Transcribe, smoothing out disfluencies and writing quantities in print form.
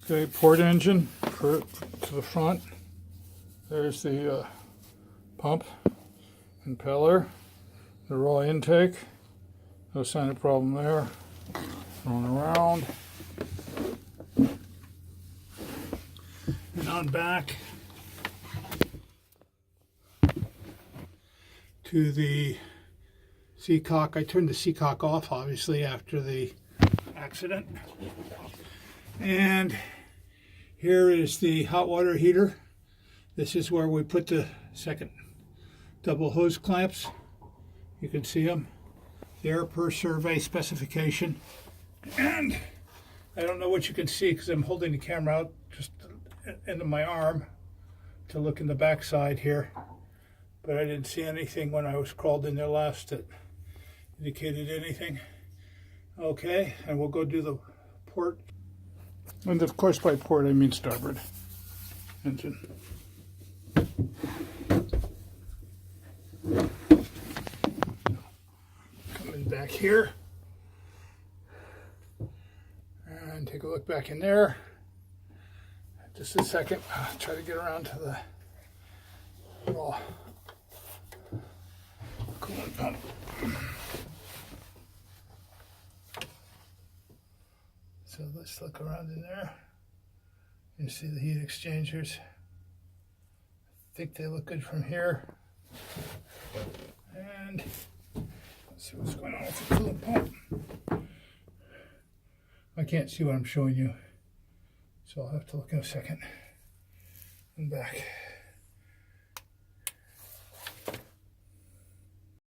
Okay, port engine to the front. There's the pump, impeller, the raw intake. No sign of problem there. Going around. And on back to the seacock. I turned the seacock off, obviously, after the accident. And here is the hot water heater. This is where we put the second double hose clamps. You can see them there per survey specification. And I don't know what you can see because I'm holding the camera out just into my arm to look in the back side here. But I didn't see anything when I was crawled in there last that indicated anything. Okay, and we'll go do the port. And of course by port I mean starboard engine. Coming back here. And take a look back in there. Just a second. I'll try to get around to the raw coolant pump. So let's look around in there. You see the heat exchangers. I think they look good from here. And let's see what's going on with the coolant pump. I can't see what I'm showing you, so I'll have to look in a second and back.